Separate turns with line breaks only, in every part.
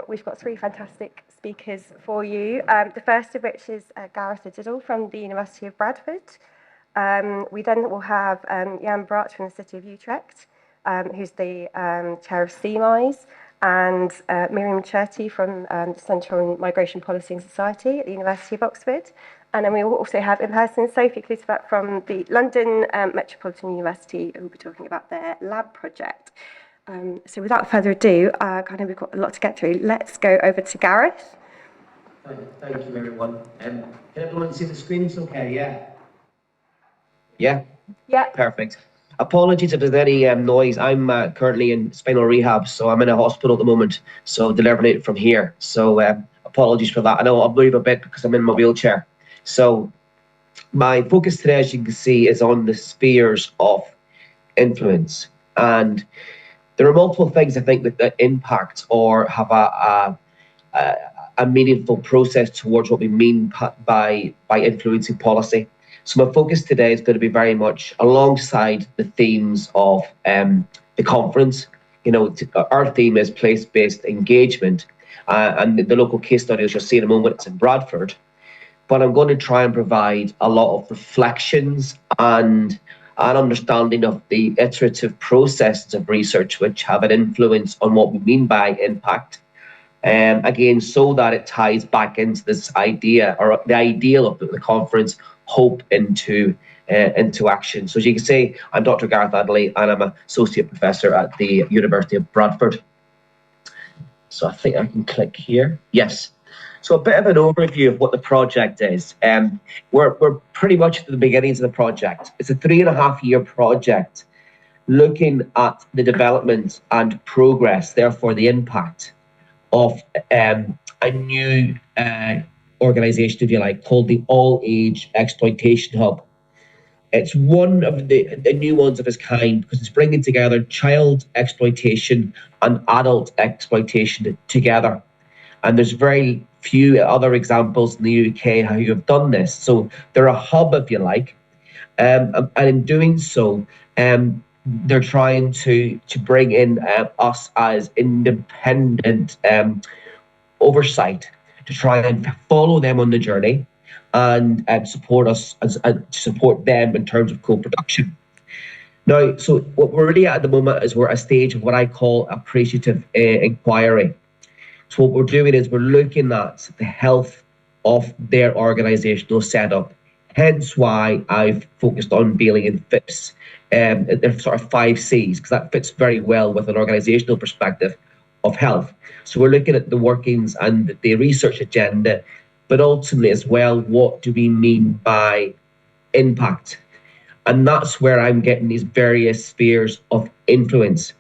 We've got three fantastic speakers for you. The first of which is Gareth Addidle from the University of Bradford. We then will have Jan Braat from the City of Utrecht, who's the chair of C-MISE, and Myriam Cherti from the Centre on Migration Policy and Society at the University of Oxford. And then we will also have in person Sophie Klusevat from the London Metropolitan University, who will be talking about their lab project. So without further ado, we've got a lot to get through. Let's go over to Gareth.
Thank you, everyone. Can everyone see the screens okay? Yeah?
Yeah.
Perfect. Apologies if there's any noise. I'm currently in spinal rehab, so I'm in a hospital at the moment, so delivering it from here. So apologies for that. I know I'll move a bit because I'm in my wheelchair. So my focus today, as you can see, is on the spheres of influence. And there are multiple things I think that impact or have a meaningful process towards what we mean by influencing policy. So my focus today is going to be very much alongside the themes of the conference. You know, our theme is place-based engagement, and the local case study, as you'll see in a moment, it's in Bradford. But I'm going to try and provide a lot of reflections and an understanding of the iterative processes of research which have an influence on what we mean by impact. Again, so that it ties back into this idea or the ideal of the conference, hope into action. So as you can see, I'm Dr. Gareth Addidle and I'm an associate professor at the University of Bradford. So I think I can click here. Yes. So a bit of an overview of what the project is. We're pretty much at the beginnings of the project. It's a 3.5-year project looking at the development and progress, therefore the impact of a new organisation, if you like, called the All Age Exploitation Hub. It's one of the new ones of its kind because it's bringing together child exploitation and adult exploitation together. And there's very few other examples in the UK how you have done this. So they're a hub, if you like. And in doing so, they're trying to bring in us as independent oversight to try and follow them on the journey and support us support them in terms of co-production. Now, so what we're really at the moment is we're at a stage of what I call appreciative inquiry. So what we're doing is we're looking at the health of their organisational setup. Hence why I've focused on Bailey and Phipps. They're sort of 5 C's, because that fits very well with an organisational perspective of health. So we're looking at the workings and the research agenda, but ultimately as well, what do we mean by impact? And that's where I'm getting these various spheres of influence.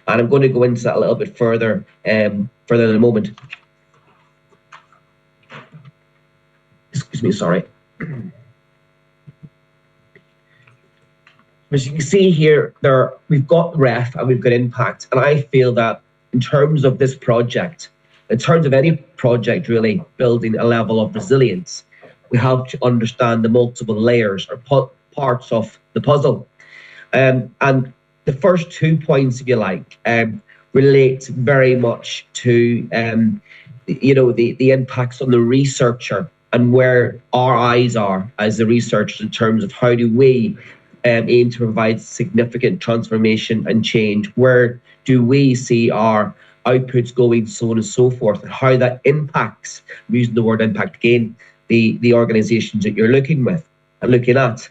And I'm going to go into that a little bit further in a moment. Excuse me, sorry. As you can see here, we've got ref and we've got impact. And I feel that in terms of this project, in terms of any project really building a level of resilience, we have to understand the multiple layers or parts of the puzzle. And the first 2 points, if you like, relate very much to the impacts on the researcher and where our eyes are as the researchers in terms of how do we aim to provide significant transformation and change. Where do we see our outputs going, so on and so forth, and how that impacts, I'm using the word impact again, the organisations that you're looking at.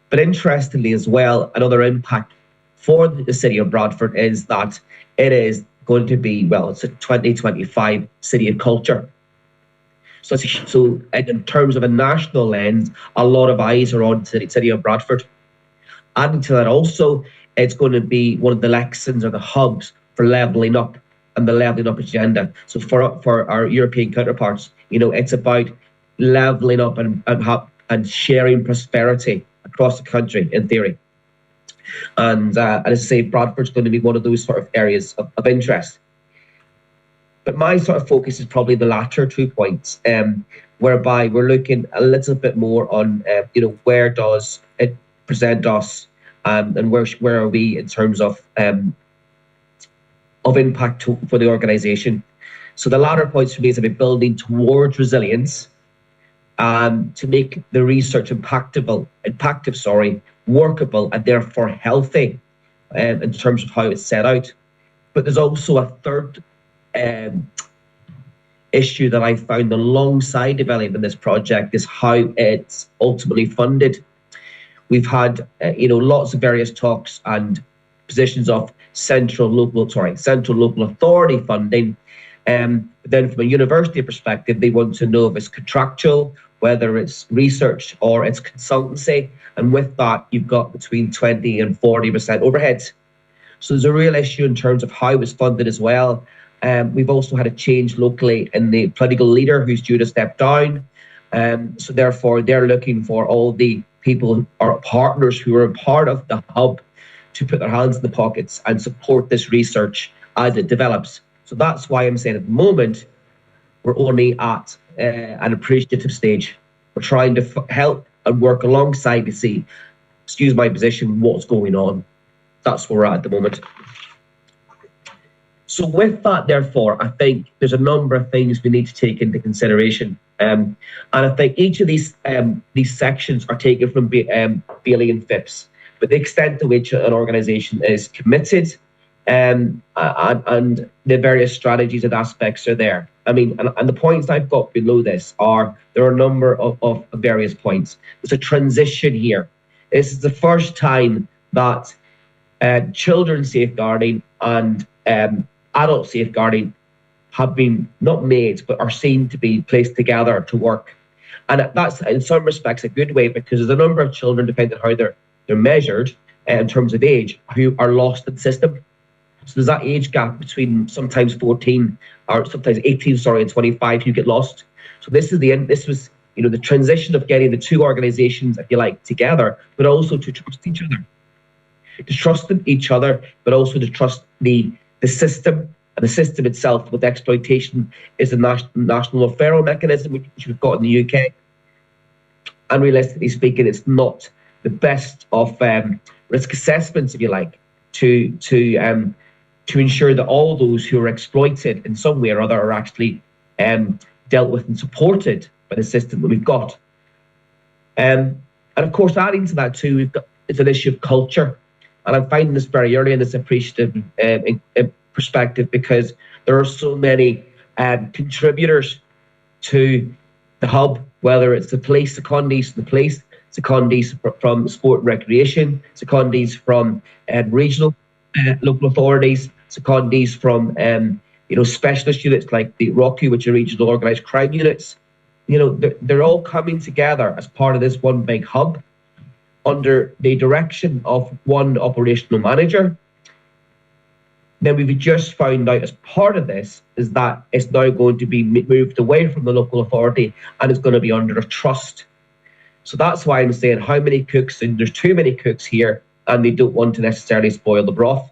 But interestingly as well, another impact for the City of Bradford is that it is going to be, it's a 2025 City of Culture. So in terms of a national lens, a lot of eyes are on the City of Bradford. Adding to that also, it's going to be one of the lexicons or the hubs for levelling up and the levelling up agenda. So for our European counterparts, it's about levelling up and sharing prosperity across the country, in theory. And as I say, Bradford's going to be one of those sort of areas of interest. But my sort of focus is probably the latter 2 points, whereby we're looking a little bit more on, where does it present us, and where are we in terms of impact for the organisation. So the latter points for me is about building towards resilience, to make the research impactive, workable, and therefore healthy, in terms of how it's set out. But there's also a third issue that I found alongside developing this project is how it's ultimately funded. We've had lots of various talks and positions of central local authority funding. But then from a university perspective, they want to know if it's contractual, whether it's research or it's consultancy. And with that, you've got between 20 and 40% overheads. So there's a real issue in terms of how it's funded as well. We've also had a change locally in the political leader who's due to step down. So therefore, they're looking for all the people or partners who are a part of the hub to put their hands in the pockets and support this research as it develops. So that's why I'm saying at the moment, we're only at an appreciative stage. We're trying to help and work alongside to see, excuse my position, what's going on. That's where we're at the moment. So with that, therefore, I think there's a number of things we need to take into consideration. And I think each of these sections are taken from Bailey and Phipps, but the extent to which an organisation is committed and the various strategies and aspects are there. I mean, and the points I've got below this there are a number of various points. There's a transition here. This is the first time that children's safeguarding and adult safeguarding have been not made, but are seen to be placed together to work. And that's in some respects a good way, because there's a number of children, depending on how they're measured in terms of age, who are lost in the system. So there's that age gap between sometimes 14 or sometimes 18, and 25 who get lost. So this was the transition of getting the two organisations, if you like, together, but also to trust each other. To trust each other, but also to trust the system. And the system itself with exploitation is a national referral mechanism, which we've got in the UK. And realistically speaking, it's not the best of risk assessments, if you like, to ensure that all those who are exploited in some way or other are actually dealt with and supported by the system that we've got. And of course, adding to that too, it's an issue of culture. And I'm finding this very early in this appreciative perspective, because there are so many contributors to the hub, whether it's the police secondees from the police, secondees from sport and recreation, secondees from regional local authorities, secondees from specialist units like the ROCU, which are regional organised crime units. They're all coming together as part of this one big hub under the direction of one operational manager. Then we've just found out as part of this is that it's now going to be moved away from the local authority and it's going to be under a trust. So that's why I'm saying how many cooks, and there's too many cooks here, and they don't want to necessarily spoil the broth.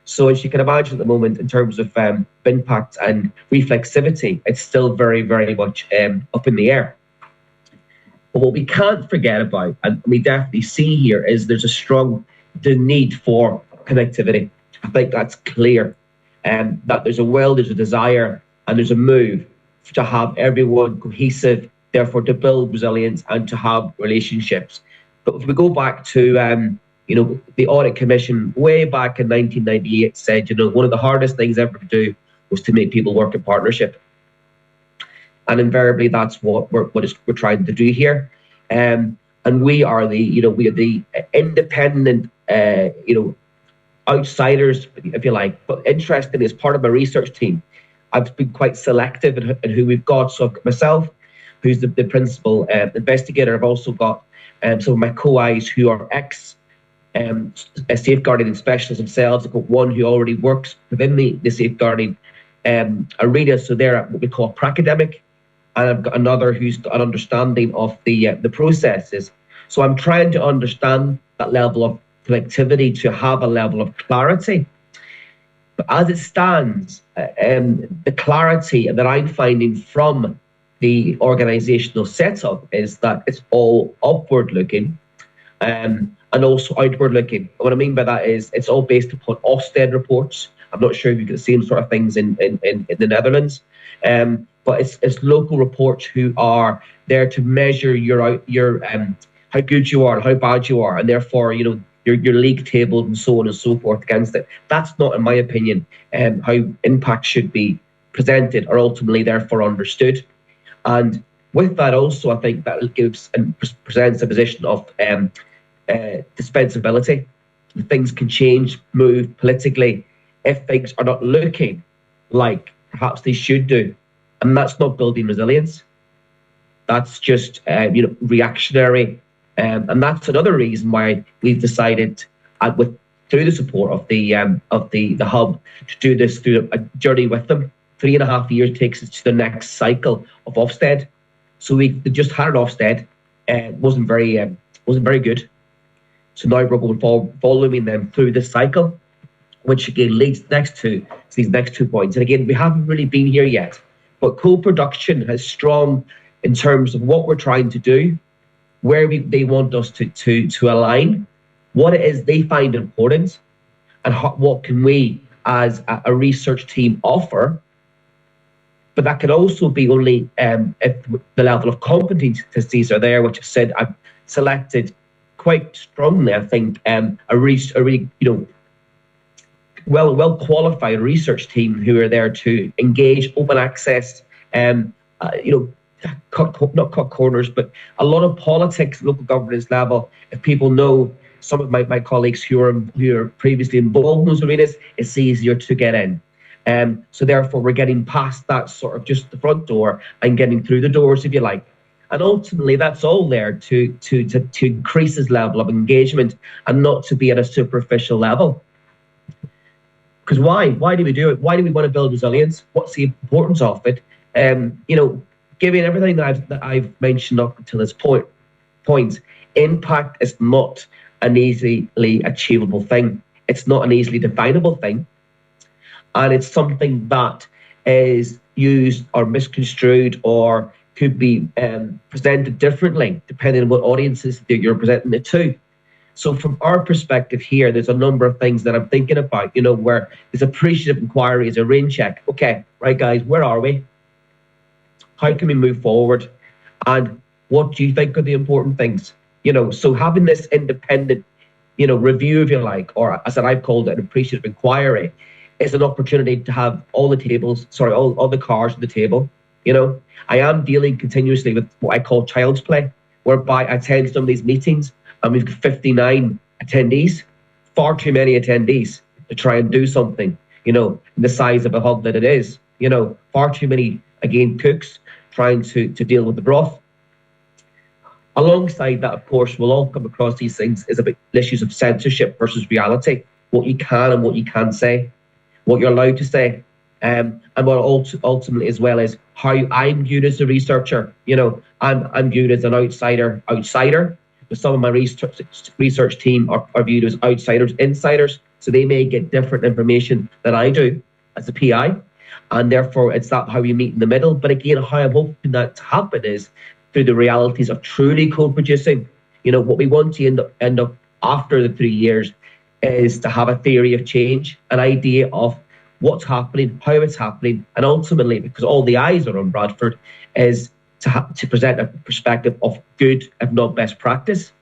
So as you can imagine at the moment, in terms of impact and reflexivity, it's still very, very much up in the air. But what we can't forget about, and we definitely see here, is there's a strong need for connectivity. I think that's clear, that there's a will, there's a desire, and there's a move to have everyone cohesive, therefore to build resilience and to have relationships. But if we go back to the Audit Commission way back in 1998 said, one of the hardest things ever to do was to make people work in partnership. And invariably, that's what we're trying to do here. And we are the independent, outsiders, if you like. But interestingly, as part of my research team, I've been quite selective in who we've got. So I've got myself, who's the principal investigator. I've also got some of my co-Is who are safeguarding and specialists themselves. I've got one who already works within the safeguarding arena, so they're what we call pracademic, and I've got another who's got an understanding of the processes. So I'm trying to understand that level of connectivity to have a level of clarity. But as it stands, the clarity that I'm finding from the organisational setup is that it's all upward looking and also outward looking. What I mean by that is it's all based upon Ofsted reports I'm not sure if you get the same sort of things in the Netherlands. But it's local reports who are there to measure your how good you are and how bad you are, and therefore, your league tables and so on and so forth against it. That's not, in my opinion, how impact should be presented or ultimately therefore understood. And with that also, I think that gives and presents a position of dispensability. Things can change, move politically if things are not looking like perhaps they should do. And that's not building resilience. That's just reactionary. And that's another reason why we've decided, through the support of the hub, to do this through a journey with them. 3.5 years takes us to the next cycle of Ofsted. So we just had an Ofsted, wasn't very good. So now we're going following them through this cycle, which again leads to these next 2 points. And again, we haven't really been here yet, but co-production has strong in terms of what we're trying to do, where they want us to align, what it is they find important, and what can we as a research team offer. But that can also be only if the level of competencies are there, which I said I've selected quite strongly. I think a really well qualified research team who are there to engage open access, not cut corners, but a lot of politics, local governance level. If people know some of my colleagues who are previously involved in those arenas, it's easier to get in. So therefore, we're getting past that sort of just the front door and getting through the doors, if you like. And ultimately, that's all there to increase his level of engagement and not to be at a superficial level. Because why? Why do we do it? Why do we want to build resilience? What's the importance of it? Given everything that I've mentioned up until this point, impact is not an easily achievable thing. It's not an easily definable thing. And it's something that is used or misconstrued or could be presented differently depending on what audiences that you're presenting it to. So from our perspective here, there's a number of things that I'm thinking about, where this appreciative inquiry is a rain check. Okay, right, guys, where are we? How can we move forward? And what do you think are the important things? So having this independent, review, if you like, or as I've called it, an appreciative inquiry, is an opportunity to have all the cards on the table. I am dealing continuously with what I call child's play, whereby I attend some of these meetings and we've got 59 attendees, far too many attendees to try and do something, the size of a hub that it is, far too many, again, cooks trying to deal with the broth. Alongside that, of course, we'll all come across these things is about issues of censorship versus reality, what you can and what you can't say, what you're allowed to say, and what ultimately as well as how I'm viewed as a researcher. I'm viewed as an outsider, but some of my research team are viewed as outsiders, insiders, so they may get different information than I do as a PI, and therefore it's not how we meet in the middle. But again, how I'm hoping that to happen is through the realities of truly co-producing. What we want to end up after the 3 years is to have a theory of change, an idea of what's happening, how it's happening, and ultimately, because all the eyes are on Bradford, is to present a perspective of good, if not best practice.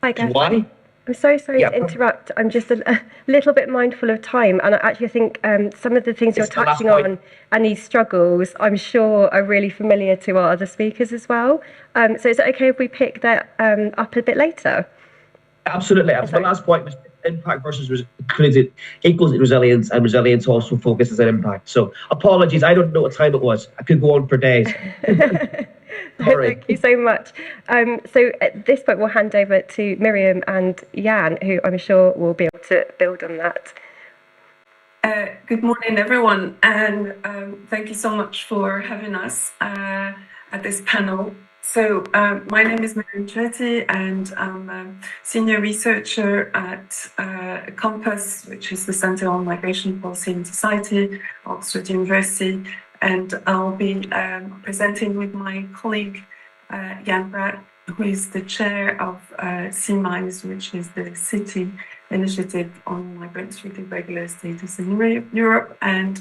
I guess.
Why?
I'm so sorry to interrupt. I'm just a little bit mindful of time. And I think some of the things you're touching on and these struggles, I'm sure are really familiar to our other speakers as well. So is it okay if we pick that up a bit later?
Absolutely. My last point was impact versus equals resilience, and resilience also focuses on impact. So apologies, I don't know what time it was. I could go on for days.
Thank
you so much. So at this point, we'll hand over to Myriam and Jan, who I'm sure will be able to build on that.
Good morning, everyone, and thank you so much for having us at this panel. So my name is Myriam Cherti, and I'm a senior researcher at Compass, which is the Centre on Migration Policy and Society, Oxford University. And I'll be presenting with my colleague, Jan Braat, who is the chair of C-MISE, which is the City initiative on migrants with irregular status in Europe, and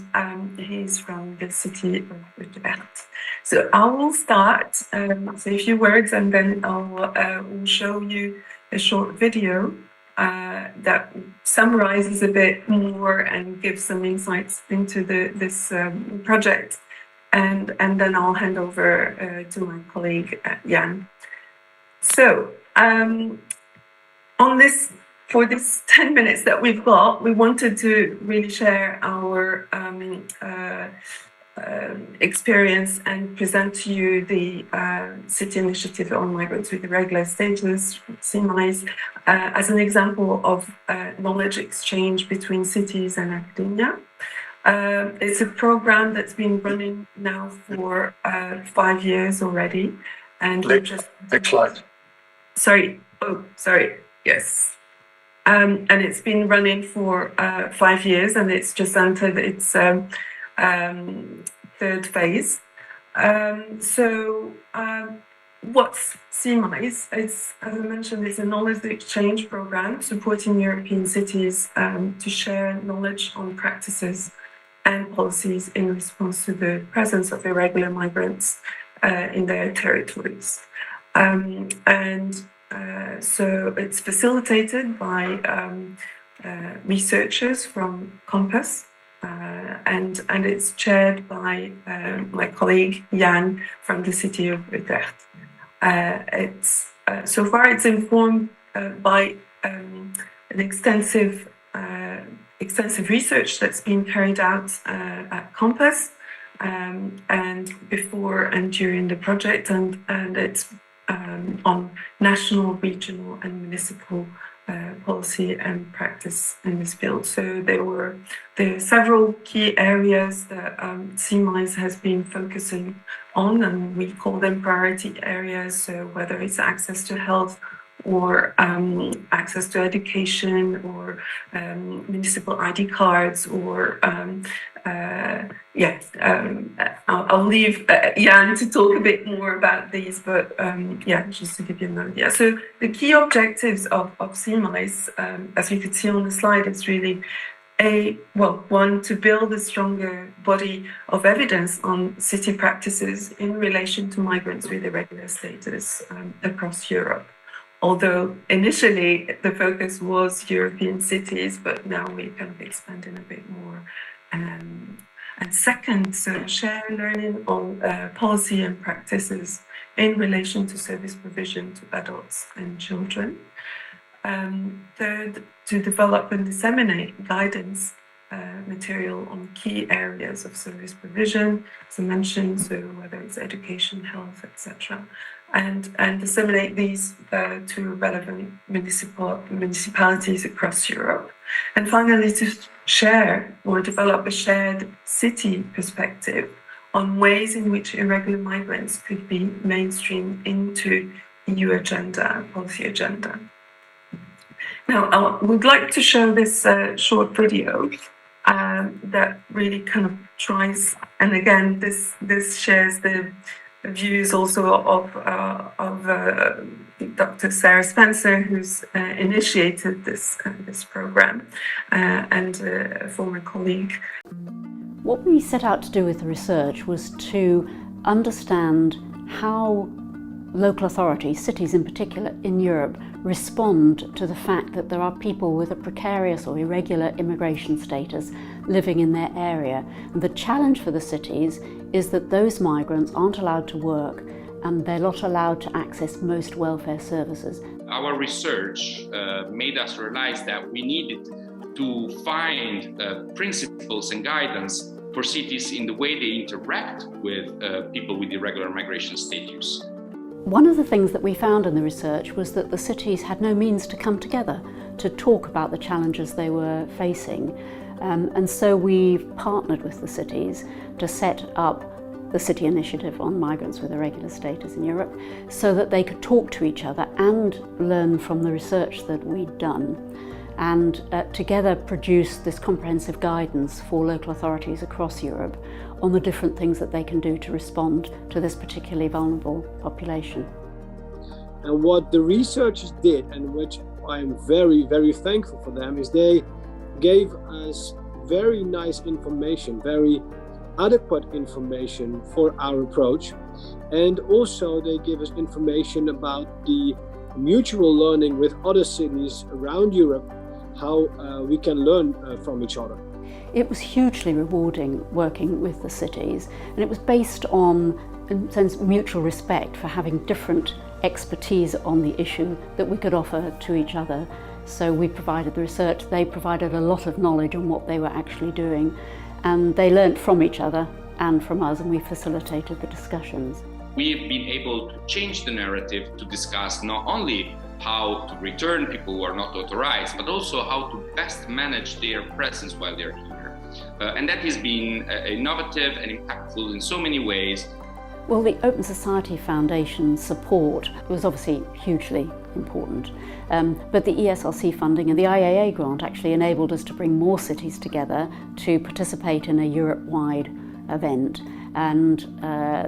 he's from the city of Utrecht. So I will start, say a few words, and then will show you a short video that summarizes a bit more and gives some insights into this project. And then I'll hand over to my colleague Jan. So for this 10 minutes that we've got, we wanted to really share our experience and present to you the City Initiative on Migrants with Irregular Status, C-MISE, as an example of knowledge exchange between cities and academia. It's a program that's been running now for 5 years already. And
next slide.
Sorry. Yes. And it's been running for 5 years, and it's just entered its third phase. What's C-MISE? As I mentioned, it's a knowledge exchange program supporting European cities to share knowledge on practices and policies in response to the presence of irregular migrants in their territories. So it's facilitated by researchers from Compass, and it's chaired by my colleague Jan from the city of Utrecht. So far it's informed by an extensive research that's been carried out at Compass and before and during the project, and it's on national, regional and municipal policy and practice in this field. So there are several key areas that C-MISE has been focusing on, and we call them priority areas. So whether it's access to health or access to education or municipal ID cards or I'll leave Jan to talk a bit more about these, but just to give you an idea. So the key objectives of C-MISE, as you could see on the slide, is really one, to build a stronger body of evidence on city practices in relation to migrants with irregular status across Europe. Although initially the focus was European cities, but now we're kind of expanding a bit more. And second, so share learning on policy and practices in relation to service provision to adults and children. Third, to develop and disseminate guidance material on key areas of service provision, as I mentioned, so whether it's education, health, etc., and disseminate these to relevant municipalities across Europe. And finally, to share or develop a shared city perspective on ways in which irregular migrants could be mainstreamed into EU agenda, policy agenda. Now, I would like to show this short video that really kind of tries, and again, this shares the views also of Dr. Sarah Spencer, who's initiated this program, and a former colleague.
What we set out to do with the research was to understand how local authorities, cities in particular in Europe, respond to the fact that there are people with a precarious or irregular immigration status living in their area. And the challenge for the cities is that those migrants aren't allowed to work and they're not allowed to access most welfare services.
Our research made us realize that we needed to find principles and guidance for cities in the way they interact with people with irregular migration status.
One of the things that we found in the research was that the cities had no means to come together to talk about the challenges they were facing. And so we've partnered with the cities to set up the City Initiative on Migrants with Irregular Status in Europe so that they could talk to each other and learn from the research that we'd done, and together produce this comprehensive guidance for local authorities across Europe on the different things that they can do to respond to this particularly vulnerable population.
And what the researchers did, and which I'm very, very thankful for them is they gave us very nice information, very adequate information for our approach. And also they give us information about the mutual learning with other cities around Europe, how we can learn from each other.
It was hugely rewarding working with the cities, and it was based on, in a sense, mutual respect for having different expertise on the issue that we could offer to each other. So we provided the research, they provided a lot of knowledge on what they were actually doing, and they learnt from each other and from us, and we facilitated the discussions.
We have been able to change the narrative to discuss not only how to return people who are not authorized, but also how to best manage their presence while they're here. And that has been innovative and impactful in so many ways.
Well, the Open Society Foundation support was obviously hugely important, but the ESRC funding and the IAA grant actually enabled us to bring more cities together to participate in a Europe-wide event, and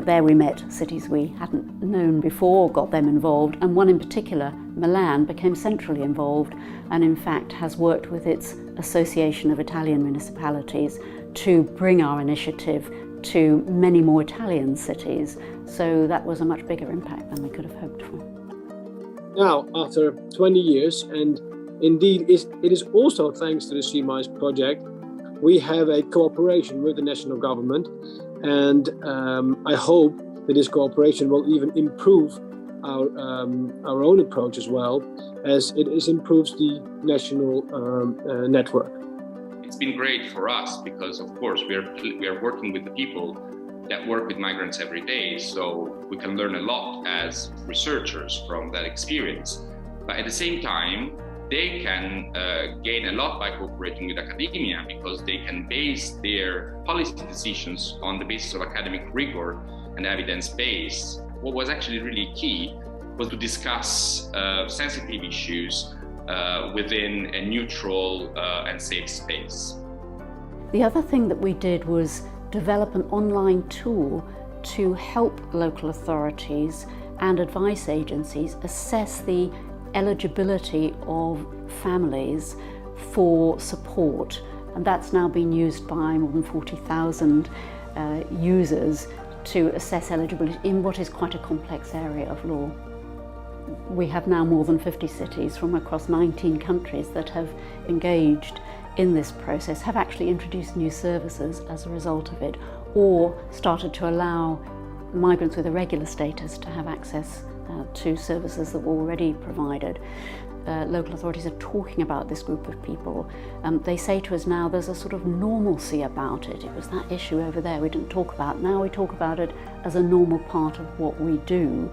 there we met cities we hadn't known before, got them involved, and one in particular, Milan, became centrally involved and in fact has worked with its Association of Italian Municipalities to bring our initiative to many more Italian cities, so that was a much bigger impact than we could have hoped for.
Now, after 20 years, and indeed it is also thanks to the C-MISE project, we have a cooperation with the national government, and I hope that this cooperation will even improve our own approach as well, as it improves the national network.
It's been great for us because, of course, we are working with the people that work with migrants every day, so we can learn a lot as researchers from that experience. But at the same time, they can gain a lot by cooperating with academia, because they can base their policy decisions on the basis of academic rigor and evidence base. What was actually really key was to discuss sensitive issues within a neutral and safe space.
The other thing that we did was develop an online tool to help local authorities and advice agencies assess the eligibility of families for support, and that's now been used by more than 40,000 users to assess eligibility in what is quite a complex area of law. We have now more than 50 cities from across 19 countries that have engaged in this process, have actually introduced new services as a result of it, or started to allow migrants with irregular status to have access to services that were already provided. Local authorities are talking about this group of people. They say to us now there's a sort of normalcy about it. It was that issue over there we didn't talk about. Now we talk about it as a normal part of what we do.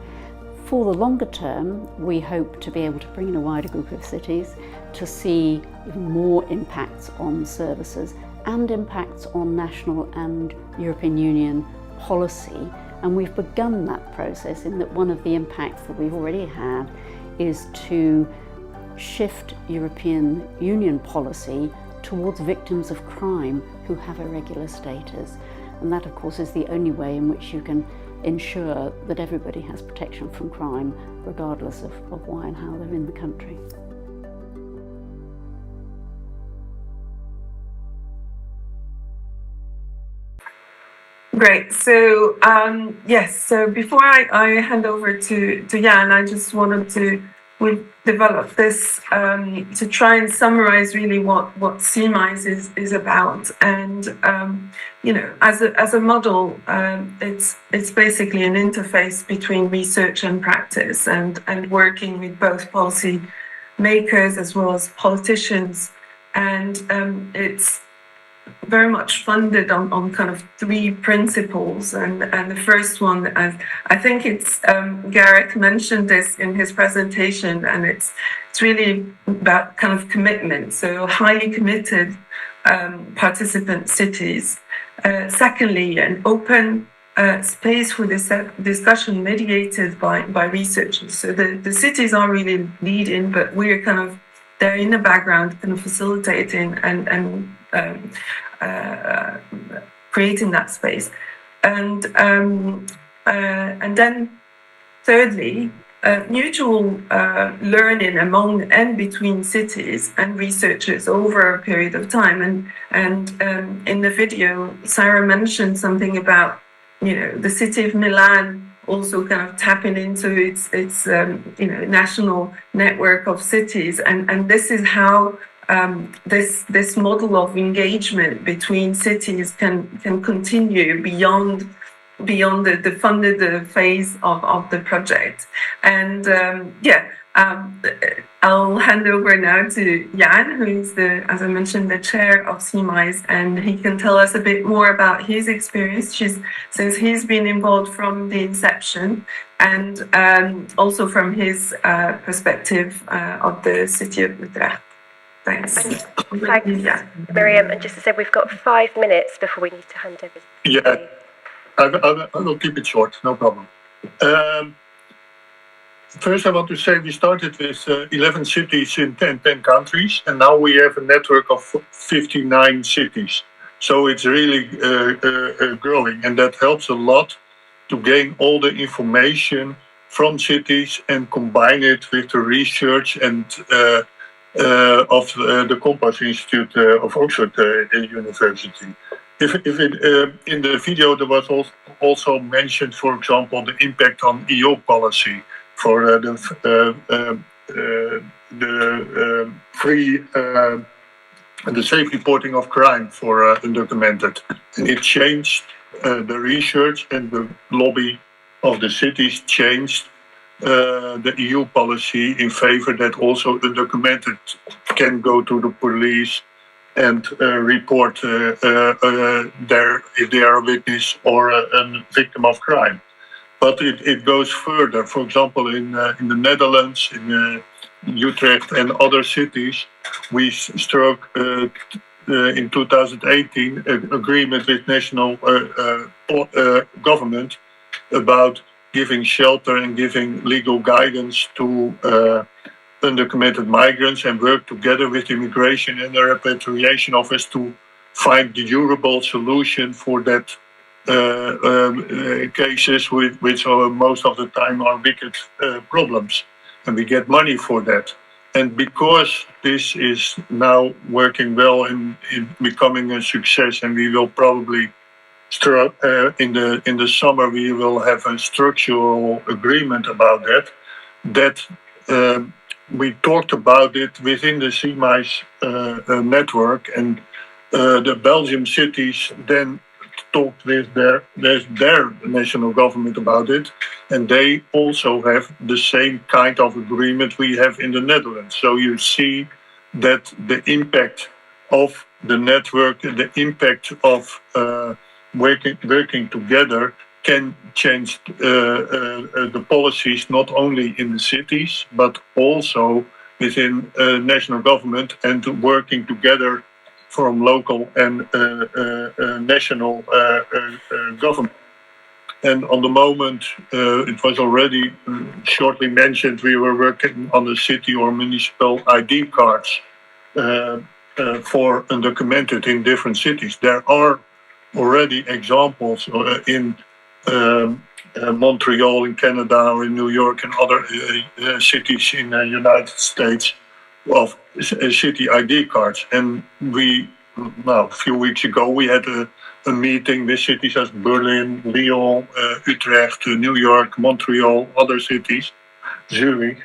For the longer term, we hope to be able to bring in a wider group of cities to see even more impacts on services and impacts on national and European Union policy. And we've begun that process in that one of the impacts that we've already had is to shift European Union policy towards victims of crime who have irregular status. And that, of course, is the only way in which you can ensure that everybody has protection from crime, regardless of why and how they're in the country.
Great. So yes. So before I hand over to Jan, I just wanted to develop this to try and summarize really what C-MISE is about. And you know, as a model, it's basically an interface between research and practice, and working with both policy makers as well as politicians, and it's very much funded on kind of three principles, and the first one, I think it's Gareth mentioned this in his presentation, and it's really about kind of commitment, so highly committed participant cities. Secondly, an open space for this discussion mediated by researchers. So the cities are really leading, but we're kind of there in the background, kind of facilitating and creating that space. And then thirdly, mutual learning among and between cities and researchers over a period of time. And in the video, Sarah mentioned something about, the city of Milan also kind of tapping into its national network of cities, and this is how this model of engagement between cities can continue beyond the funded phase of the project. And I'll hand over now to Jan, who is as I mentioned, the chair of C-MISE, and he can tell us a bit more about his experience since he's been involved from the inception, and also from his perspective of the city of Utrecht. Thanks.
Thanks, Myriam. And just to say, we've got 5 minutes before we need to hand over.
Yeah, I will keep it short, no problem. First, I want to say we started with 11 cities in 10 countries, and now we have a network of 59 cities. So it's really growing, and that helps a lot to gain all the information from cities and combine it with the research and of the Compass Institute of Oxford University. In the video, there was also mentioned, for example, the impact on EU policy for the safe reporting of crime for undocumented. And it changed the research, and the lobby of the cities changed the EU policy in favor that also undocumented can go to the police and report if they are a witness or a victim of crime. But it goes further. For example, in the Netherlands, in Utrecht and other cities, we struck in 2018 an agreement with national government about giving shelter and giving legal guidance to undocumented migrants, and work together with immigration and the repatriation office to find the durable solution for that cases which are most of the time are wicked problems, and we get money for that. And because this is now working well and becoming a success, and we will probably in the summer we will have a structural agreement about that we talked about it within the C-MISE network, and the Belgian cities then talked with their national government about it, and they also have the same kind of agreement we have in the Netherlands. So you see that the impact of the network, the impact of working together can change the policies not only in the cities but also within national government, and working together from local and national government. And on the moment, it was already shortly mentioned, we were working on the city or municipal ID cards for undocumented in different cities. There are already examples in Montreal in Canada or in New York and other cities in the United States of city ID cards. And a few weeks ago, we had a meeting with cities as Berlin, Lyon, Utrecht, New York, Montreal, other cities, Zurich,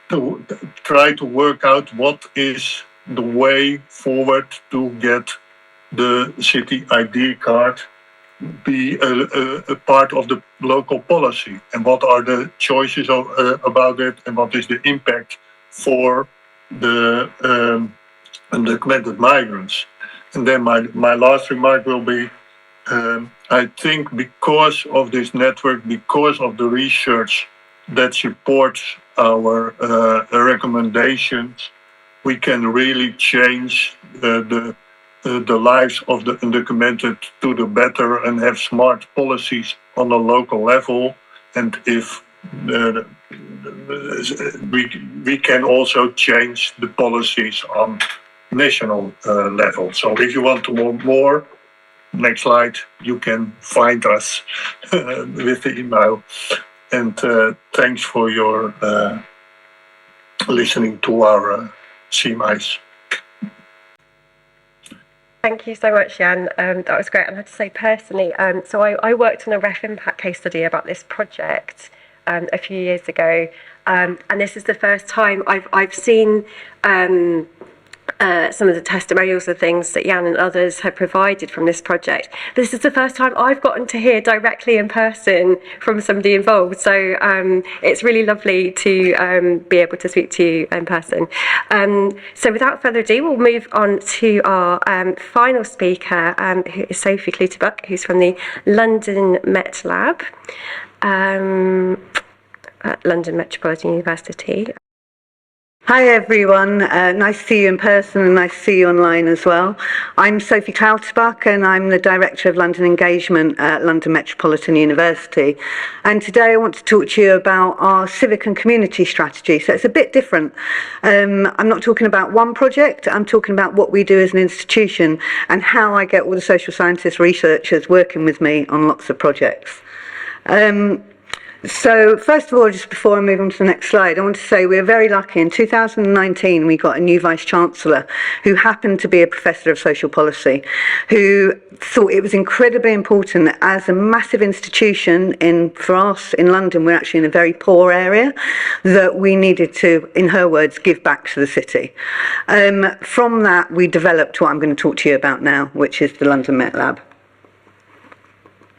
to try to work out what is the way forward to get the city ID card be a part of the local policy, and what are the choices about it, and what is the impact for the undocumented migrants. And then my last remark will be, I think because of this network, because of the research that supports our recommendations, we can really change the lives of the undocumented to the better and have smart policies on a local level. And if we can also change the policies on national level. So if you want to know more, next slide, you can find us with the email. And thanks for your listening to our C-MISE.
Thank you so much, Jan. That was great. And I have to say personally, so I worked on a ref impact case study about this project a few years ago, and this is the first time I've seen some of the testimonials and things that Jan and others have provided from this project. But this is the first time I've gotten to hear directly in person from somebody involved. So it's really lovely to be able to speak to you in person. So without further ado, we'll move on to our final speaker, who is Sophie Clutterbuck, who's from the London Met Lab at London Metropolitan University.
Hi everyone, nice to see you in person and nice to see you online as well. I'm Sophie Clutterbuck and I'm the Director of London Engagement at London Metropolitan University. And today I want to talk to you about our civic and community strategy. So it's a bit different. I'm not talking about one project, I'm talking about what we do as an institution and how I get all the social scientists, researchers working with me on lots of projects. So first of all, just before I move on to the next slide, I want to say we're very lucky. In 2019, we got a new Vice-Chancellor who happened to be a Professor of Social Policy, who thought it was incredibly important that as a massive institution for us in London, we're actually in a very poor area, that we needed to, in her words, give back to the city. From that, we developed what I'm going to talk to you about now, which is the London Met Lab.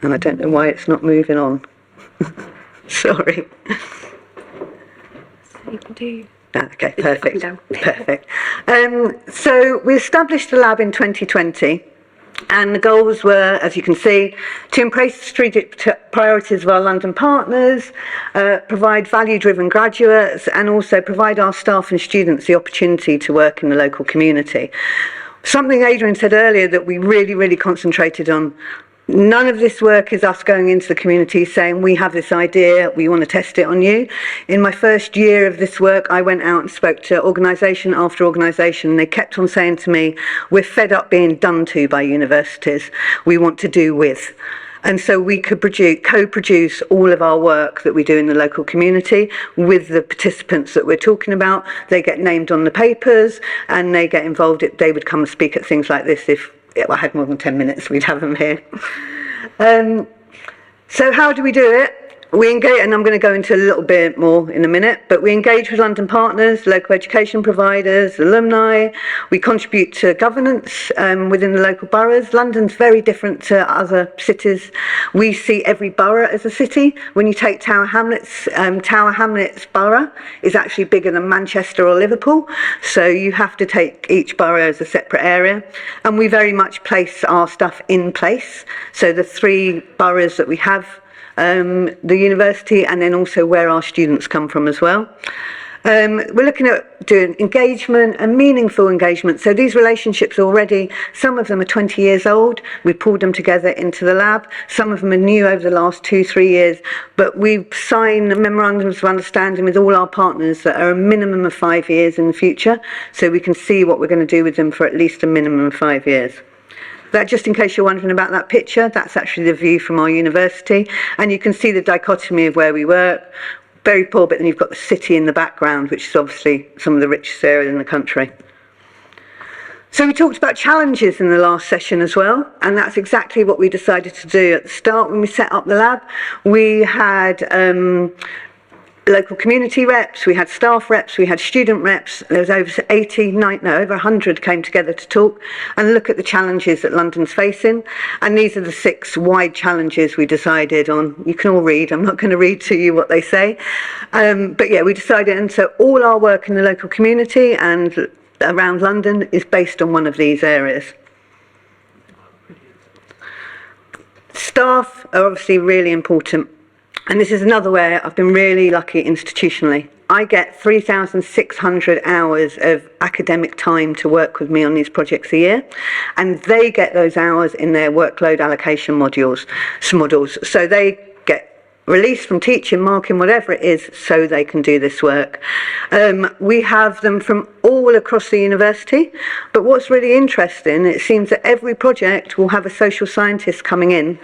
And I don't know why it's not moving on. Sorry. Okay, perfect. Perfect. So we established the lab in 2020, and the goals were, as you can see, to embrace the strategic priorities of our London partners, provide value-driven graduates, and also provide our staff and students the opportunity to work in the local community. Something Adrian said earlier that we really concentrated on. None of this work is us going into the community saying, we have this idea, we want to test it on you. In my first year of this work, I went out and spoke to organisation after organisation, and they kept on saying to me, we're fed up being done to by universities, we want to do with. And so we could co-produce all of our work that we do in the local community with the participants that we're talking about. They get named on the papers and they get involved. They would come and speak at things like this. If I had more than 10 minutes, we'd have them here. So how do we do it? We engage, and I'm going to go into a little bit more in a minute, but we engage with London partners, local education providers, alumni. We contribute to governance within the local boroughs. London's very different to other cities. We see every borough as a city. When you take Tower Hamlets borough is actually bigger than Manchester or Liverpool. So you have to take each borough as a separate area. And we very much place our stuff in place. So the 3 boroughs that we have, the university, and then also where our students come from as well. We're looking at doing engagement and meaningful engagement. So these relationships already, some of them are 20 years old. We pulled them together into the lab. Some of them are new over the last 2-3 years, but we've signed memorandums of understanding with all our partners that are a minimum of 5 years in the future. So we can see what we're going to do with them for at least a minimum of 5 years. That, just in case you're wondering about that picture, that's actually the view from our university. And you can see the dichotomy of where we work. Very poor, but then you've got the city in the background, which is obviously some of the richest areas in the country. So we talked about challenges in the last session as well, and that's exactly what we decided to do. At the start, when we set up the lab, we had local community reps, we had staff reps, we had student reps. There was over 100 came together to talk and look at the challenges that London's facing. And these are the 6 wide challenges we decided on. You can all read, I'm not going to read to you what they say. But yeah, we decided, and so all our work in the local community and around London is based on one of these areas. Staff are obviously really important. And this is another way I've been really lucky institutionally. I get 3,600 hours of academic time to work with me on these projects a year, and they get those hours in their workload allocation models. So they get released from teaching, marking, whatever it is, so they can do this work. We have them from all across the university, but what's really interesting, it seems that every project will have a social scientist coming in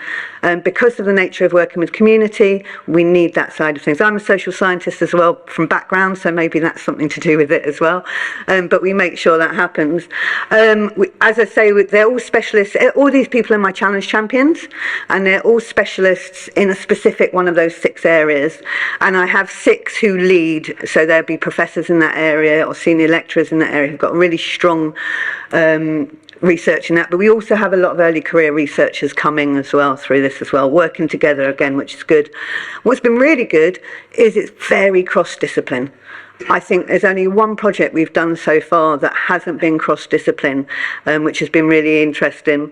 Because of the nature of working with community, we need that side of things. I'm a social scientist as well from background, so maybe that's something to do with it as well. But we make sure that happens. As I say, they're all specialists. All these people are my challenge champions, and they're all specialists in a specific one of those 6 areas. And I have 6 who lead, so there'll be professors in that area or senior lecturers in that area who've got really strong research in that, but we also have a lot of early career researchers coming as well through this as well, working together again, which is good. What's been really good is it's very cross-discipline. I think there's only one project we've done so far that hasn't been cross-discipline, which has been really interesting.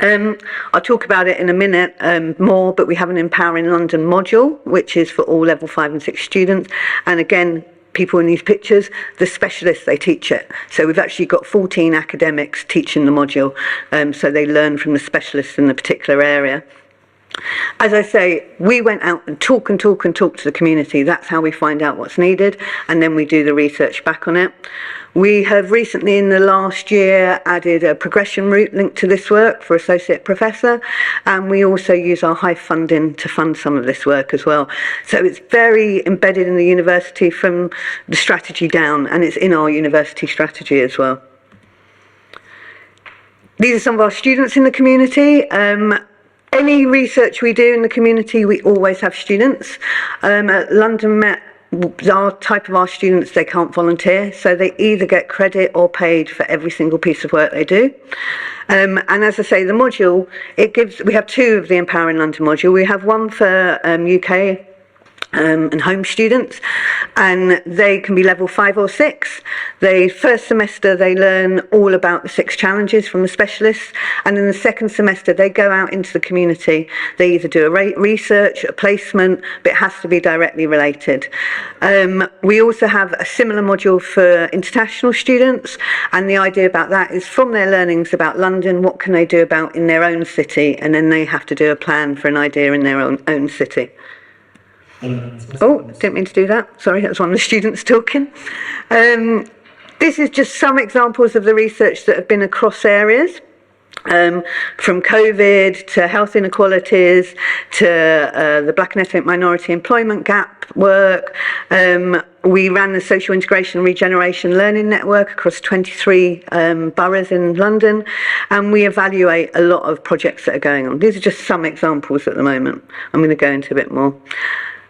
I'll talk about it in a minute more, but we have an Empowering London module, which is for all level 5 and 6 students, and again, people in these pictures, the specialists, they teach it. So we've actually got 14 academics teaching the module, so they learn from the specialists in the particular area. As I say, we went out and talk to the community. That's how we find out what's needed, and then we do the research back on it. We have recently, in the last year, added a progression route linked to this work for associate professor, and we also use our high funding to fund some of this work as well. So it's very embedded in the university from the strategy down, and it's in our university strategy as well. These are some of our students in the community. Any research we do in the community, we always have students. At London Met, our students, they can't volunteer, so they either get credit or paid for every single piece of work they do. And as I say, the module, we have 2 of the Empowering London module. We have one for UK and home students, and they can be level 5 or 6. The first semester they learn all about the 6 challenges from the specialists, and in the second semester they go out into the community. They either do a research, a placement, but it has to be directly related. We also have a similar module for international students, and the idea about that is from their learnings about London, what can they do about in their own city, and then they have to do a plan for an idea in their own city. Oh, didn't mean to do that. Sorry, that was one of the students talking. This is just some examples of the research that have been across areas. From COVID to health inequalities to the Black and Ethnic Minority Employment Gap work. We ran the Social Integration and Regeneration Learning Network across 23 boroughs in London, and we evaluate a lot of projects that are going on. These are just some examples at the moment. I'm going to go into a bit more.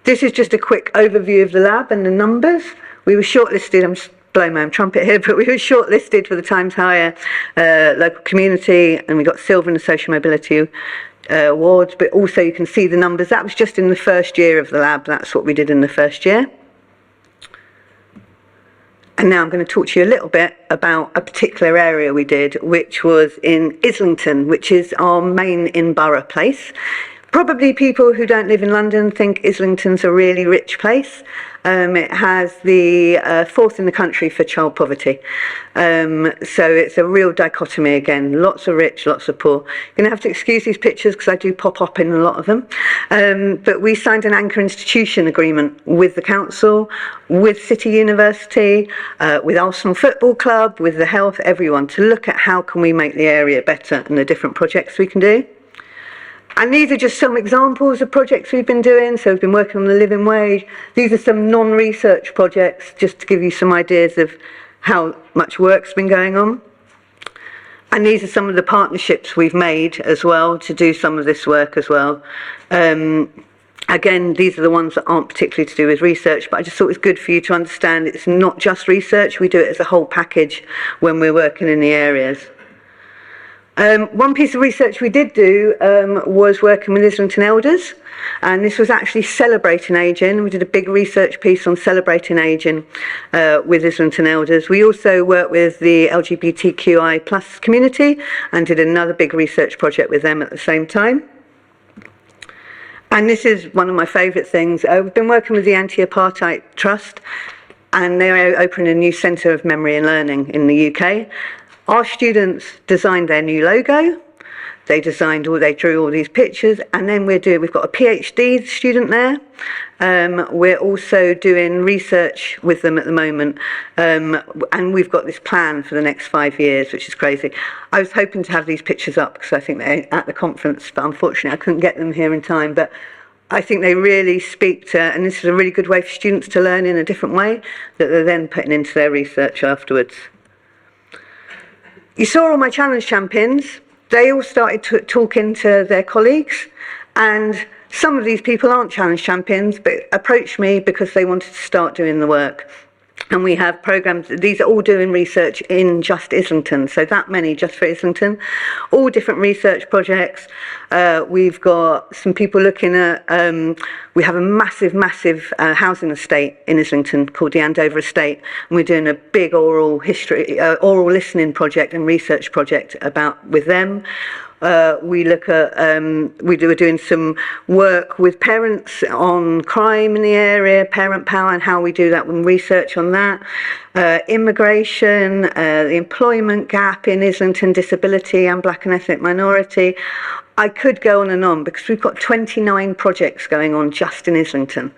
This is just a quick overview of the lab and the numbers. We were shortlisted, I'm just blowing my own trumpet here, but we were shortlisted for the Times Higher local community, and we got silver in the social mobility awards, but also you can see the numbers. That was just in the first year of the lab. That's what we did in the first year. And now I'm going to talk to you a little bit about a particular area we did, which was in Islington, which is our main in-borough place. Probably people who don't live in London think Islington's a really rich place. It has the 4th in the country for child poverty. So it's a real dichotomy again, lots of rich, lots of poor. You're going to have to excuse these pictures because I do pop up in a lot of them. But we signed an anchor institution agreement with the council, with City University, with Arsenal Football Club, with the health, everyone, to look at how can we make the area better and the different projects we can do. And these are just some examples of projects we've been doing. So we've been working on the living wage. These are some non-research projects, just to give you some ideas of how much work's been going on. And these are some of the partnerships we've made as well to do some of this work as well. Again, these are the ones that aren't particularly to do with research, but I just thought it was good for you to understand it's not just research. We do it as a whole package when we're working in the areas. One piece of research we did do was working with Islington Elders, and this was actually celebrating ageing. We did a big research piece on celebrating ageing with Islington Elders. We also worked with the LGBTQI plus community and did another big research project with them at the same time. And this is one of my favourite things. We've been working with the Anti-Apartheid Trust, and they're opening a new centre of memory and learning in the UK. Our students designed their new logo. They drew all these pictures, and then we've got a PhD student there. We're also doing research with them at the moment, and we've got this plan for the next 5 years, which is crazy. I was hoping to have these pictures up because I think they're at the conference, but unfortunately I couldn't get them here in time. But I think they really speak to, and this is a really good way for students to learn in a different way that they're then putting into their research afterwards. You saw all my challenge champions. They all started talking to their colleagues, and some of these people aren't challenge champions, but approached me because they wanted to start doing the work. And we have programs, these are all doing research in just Islington, so that many just for Islington, all different research projects. We've got some people looking at, we have a massive housing estate in Islington called the Andover Estate, and we're doing a big oral listening project and research project with them. We look at, we're doing some work with parents on crime in the area, parent power, and how we do that and research on that. Immigration, the employment gap in Islington, disability and black and ethnic minority. I could go on because we've got 29 projects going on just in Islington.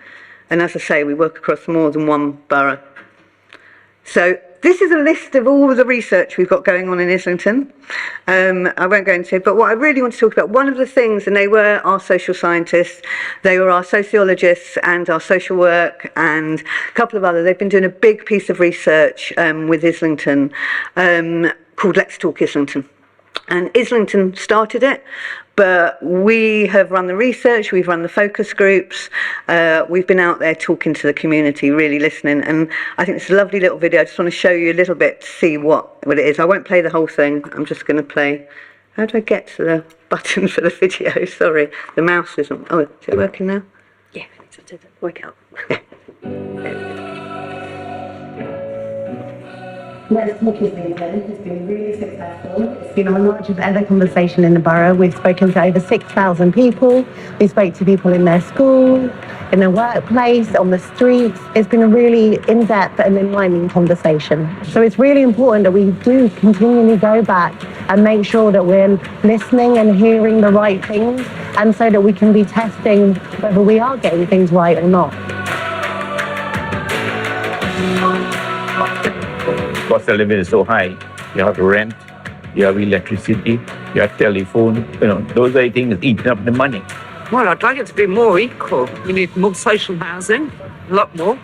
And as I say, we work across more than one borough. So this is a list of all of the research we've got going on in Islington. I won't go into it, but what I really want to talk about, one of the things, and they were our social scientists, they were our sociologists and our social work and a couple of others. They've been doing a big piece of research with Islington called Let's Talk Islington. And Islington started it, but we have run the research, we've run the focus groups, we've been out there talking to the community, really listening, and I think it's a lovely little video. I just want to show you a little bit to see what it is. I won't play the whole thing, I'm just going to play. How do I get to the button for the video? Sorry, the mouse isn't. Oh, is it working now? Yeah, it's work out.
Let's Talk Islington has been really successful. It's been our largest ever conversation in the borough. We've spoken to over 6,000 people. We spoke to people in their school, in their workplace, on the streets. It's been a really in-depth and enlightening conversation. So it's really important that we do continually go back and make sure that we're listening and hearing the right things, and so that we can be testing whether we are getting things right or not.
Cost of living is so high. You have rent, you have electricity, you have telephone. Those are things eating up the money.
Well, I'd like it to be more equal. We need more social housing, a lot more.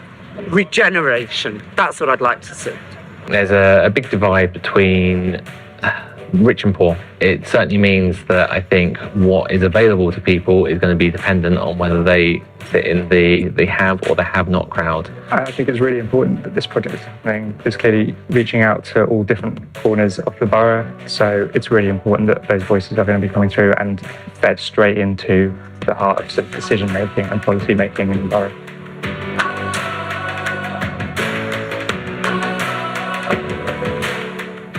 Regeneration, that's what I'd like to see.
There's a big divide between rich and poor. It certainly means that I think what is available to people is going to be dependent on whether they sit in the have or the have not crowd.
I think it's really important that this project is happening. It's clearly reaching out to all different corners of the borough, so it's really important that those voices are going to be coming through and fed straight into the heart of decision making and policy making in the borough.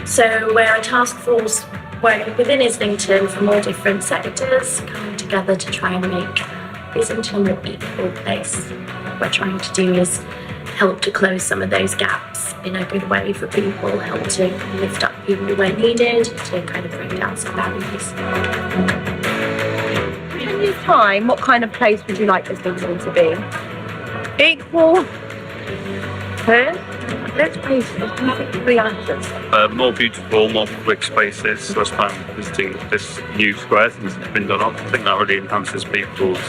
So we're a task force working within Islington from all different sectors, coming together to try and make Islington a more equal place. What we're trying to do is help to close some of those gaps in a good way for people, help to lift up people where needed, to kind of bring down some barriers.
In this time, what kind of place would you like Islington to be? Equal. Fair. Let's face it, there's three answers.
More beautiful, more public spaces. First time visiting this new square since it's been done up. I think that really enhances people's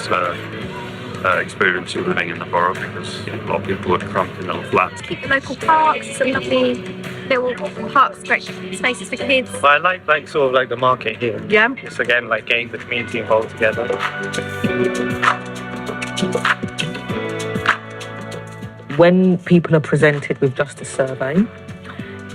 experience of living in the borough, because a lot of people would cramped in little flats.
Keep the local parks, some lovely little park spaces for kids.
I like sort of like the market here.
Yeah.
It's again like getting the community involved together.
When people are presented with just a survey,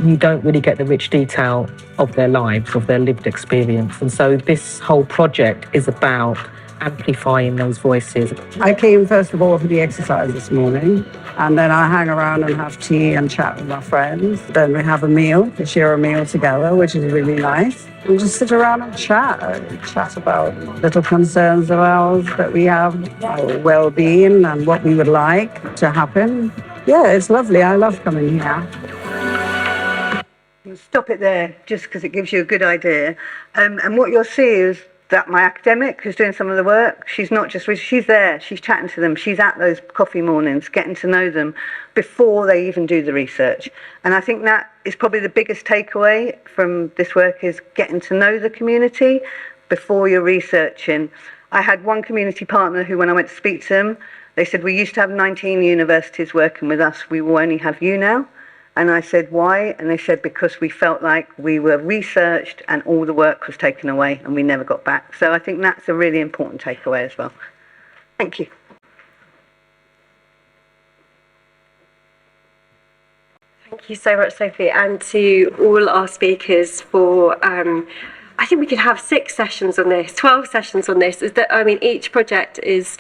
you don't really get the rich detail of their lives, of their lived experience. And so this whole project is about amplifying those voices.
I came first of all for the exercise this morning, and then I hang around and have tea and chat with my friends. Then we have a meal, we share a meal together, which is really nice. We just sit around and chat about little concerns of ours that we have, our well-being and what we would like to happen. Yeah, it's lovely. I love coming here.
can stop it there just because it gives you a good idea. And what you'll see is that my academic who's doing some of the work, she's not just, she's there, she's chatting to them, she's at those coffee mornings, getting to know them before they even do the research. And I think that is probably the biggest takeaway from this work, is getting to know the community before you're researching. I had one community partner who, when I went to speak to them, they said, we used to have 19 universities working with us, we will only have you now. And I said, why? And they said, because we felt like we were researched and all the work was taken away and we never got back. So I think that's a really important takeaway as well. Thank you.
Thank you so much, Sophie, and to all our speakers for, I think we could have 6 sessions on this, 12 sessions on this. I mean, each project is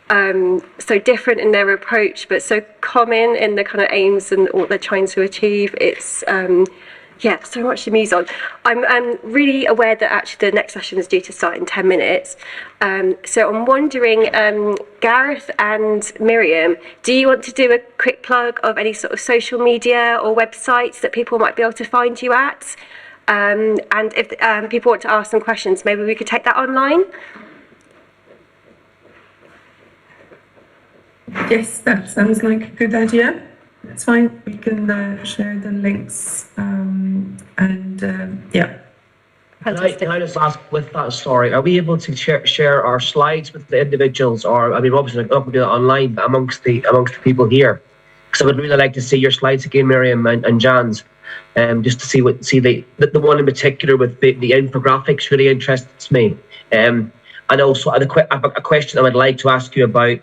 so different in their approach, but so common in the kind of aims and what they're trying to achieve. It's yeah, so much to muse on. I'm really aware that actually the next session is due to start in 10 minutes. So I'm wondering, Gareth and Myriam, do you want to do a quick plug of any sort of social media or websites that people might be able to find you at? And if people want to ask some questions, maybe we could take that online.
Yes, that sounds like a good idea. That's fine. We can share the links yeah.
Can I just ask, with that story, are we able to share our slides with the individuals, or I mean, obviously not going to do it online, but amongst the people here? Because I would really like to see your slides again, Myriam and Jan's, just to see the one in particular with the infographics really interests me. And also a question I would like to ask you about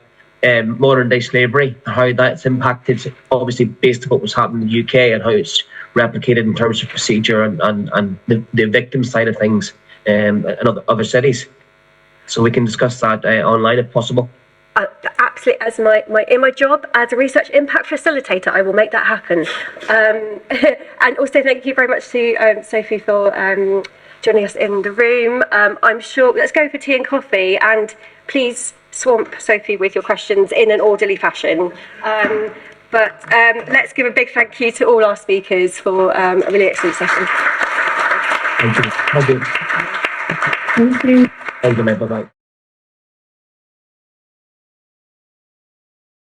modern day slavery, how that's impacted, obviously based on what was happening in the UK and how it's replicated in terms of procedure and the victim side of things in other cities. So we can discuss that online if possible.
Absolutely, as in my job as a research impact facilitator, I will make that happen. And also thank you very much to Sophie for joining us in the room. I'm sure, let's go for tea and coffee, and please swamp Sophie with your questions in an orderly fashion. But let's give a big thank you to all our speakers for a really excellent session.
Thank you. Thank you.
Thank you.
Thank you, mate. Bye-bye.